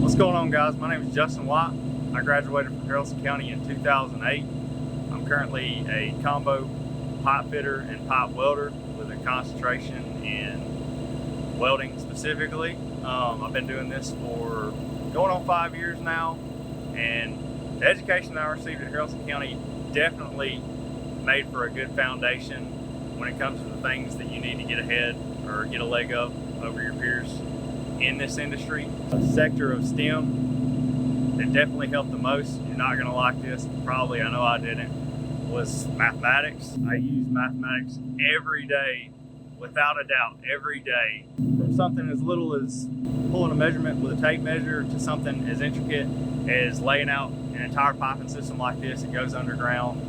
What's going on, guys? My name is Justin White. I graduated from Harrelson County in 2008. I'm currently a combo pipe fitter and pipe welder with a concentration in welding specifically. I've been doing this for going on 5 years now, and the education that I received at Harrelson County definitely made for a good foundation when it comes to the things that you need to get ahead or get a leg up over your peers in this industry. A sector of STEM that definitely helped the most, you're not going to like this, probably, I know I didn't, was mathematics. I use mathematics every day, without a doubt, every day. From something as little as pulling a measurement with a tape measure to something as intricate as laying out an entire piping system like this. It goes underground.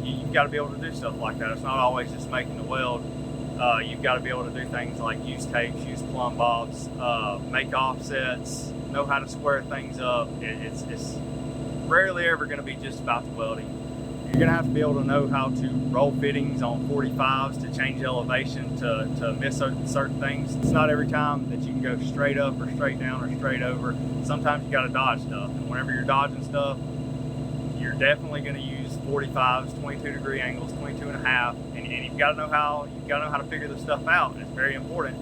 You've got to be able to do stuff like that. It's not always just making the weld. You've got to be able to do things like use tapes, use plumb bobs, make offsets, know how to square things up. It's rarely ever going to be just about the welding. You're going to have to be able to know how to roll fittings on 45s to change elevation to miss certain things. It's not every time that you can go straight up or straight down or straight over. Sometimes you got to dodge stuff, and whenever you're dodging stuff, you're definitely going to use 45s, 22-degree angles, 22.5, and you've got to know how to figure this stuff out. And it's very important.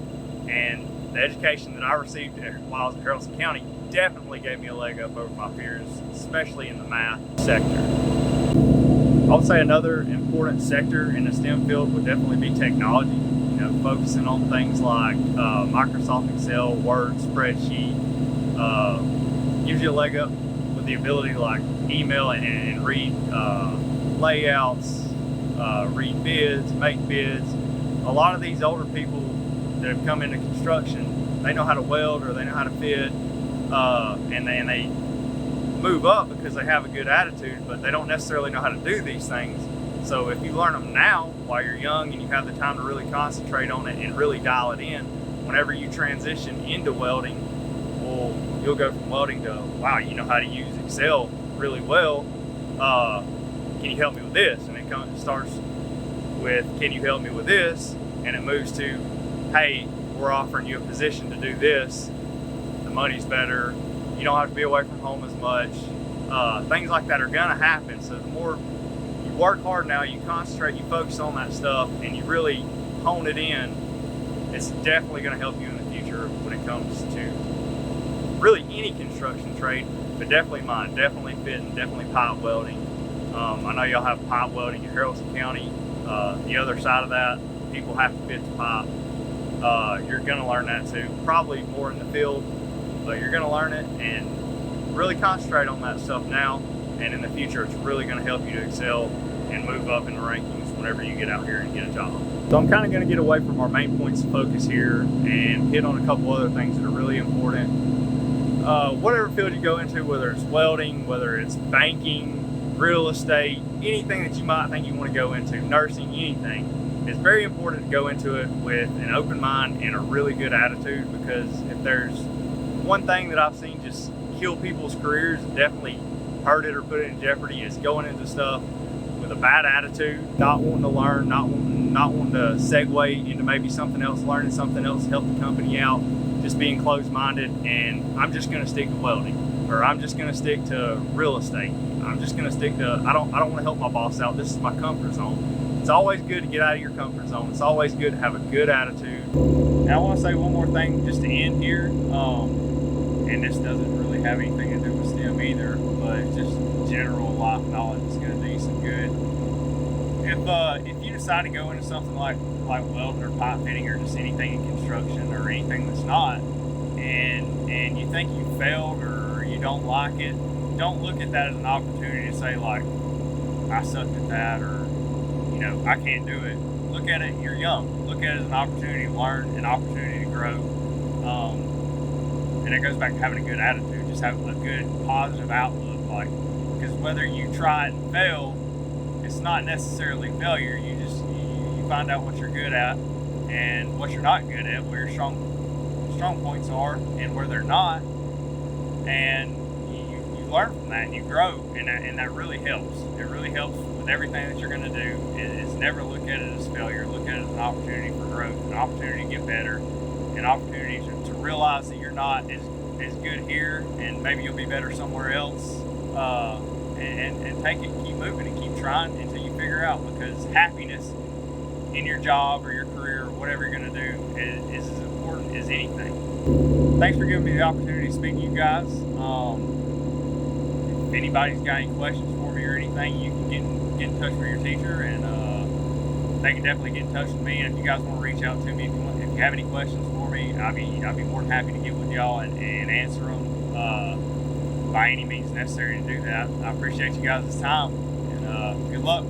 And the education that I received while I was at Harrelson County definitely gave me a leg up over my peers, especially in the math sector. I would say another important sector in the STEM field would definitely be technology. You know, focusing on things like Microsoft Excel, Word, spreadsheet, gives you a leg up with the ability to like email and read layouts, read bids, make bids. A lot of these older people that have come into construction, they know how to weld or they know how to fit, and they move up because they have a good attitude, but they don't necessarily know how to do these things. So if you learn them now while you're young and you have the time to really concentrate on it and really dial it in, whenever you transition into welding, well, you'll go from welding to, wow, you know how to use Excel really well. Can you help me with this? And it starts with, can you help me with this? And it moves to, hey, we're offering you a position to do this. The money's better. You don't have to be away from home as much. Things like that are gonna happen. So the more you work hard now, you concentrate, you focus on that stuff, and you really hone it in, it's definitely gonna help you in the future when it comes to really any construction trade, but definitely mine, definitely fitting, definitely pipe welding. I know y'all have pipe welding in Harrelson County. The other side of that, people have to fit the pipe. You're gonna learn that too, probably more in the field, but you're gonna learn it and really concentrate on that stuff now, and in the future it's really gonna help you to excel and move up in the rankings whenever you get out here and get a job. So I'm kind of gonna get away from our main points of focus here and hit on a couple other things that are really important. Whatever field you go into, whether it's welding, whether it's banking, real estate, anything that you might think you want to go into, nursing, anything, it's very important to go into it with an open mind and a really good attitude, because if there's one thing that I've seen just kill people's careers and definitely hurt it or put it in jeopardy, is going into stuff with a bad attitude, not wanting to learn, not wanting to segue into maybe something else, learning something else, help the company out, just being closed-minded, and I'm just going to stick to welding, or I'm just going to stick to real estate. I'm just going to stick to, I don't want to help my boss out. This is my comfort zone. It's always good to get out of your comfort zone. It's always good to have a good attitude. And I want to say one more thing just to end here. And this doesn't really have anything to do with STEM either, but it's just general life knowledge is going to do you some good. If you decide to go into something like welding or pipe fitting or just anything in construction or anything that's not, and you think you failed or you don't like it, don't look at that as an opportunity to say like, I sucked at that, or you know, I can't do it. Look at it, you're young. Look at it as an opportunity to learn, an opportunity to grow. And it goes back to having a good attitude, just have a good positive outlook. Like, because whether you try and fail, it's not necessarily failure. You find out what you're good at and what you're not good at, where your strong points are and where they're not, and you learn from that and you grow, and that really helps. It really helps with everything that you're going to do. Is never look at it as failure. Look at it as an opportunity for growth, an opportunity to get better, an opportunity to realize that you're not as is good here, and maybe you'll be better somewhere else. And take it, keep moving, and keep trying until you figure out, because happiness in your job or your career or whatever you're going to do is as important as anything. Thanks for giving me the opportunity to speak to you guys. If anybody's got any questions for me or anything, you can get in touch with your teacher, and they can definitely get in touch with me. And if you guys want to reach out to me, if you have any questions for me, I'd be more than happy to get with y'all and answer them by any means necessary to do that. I appreciate you guys' time, and good luck.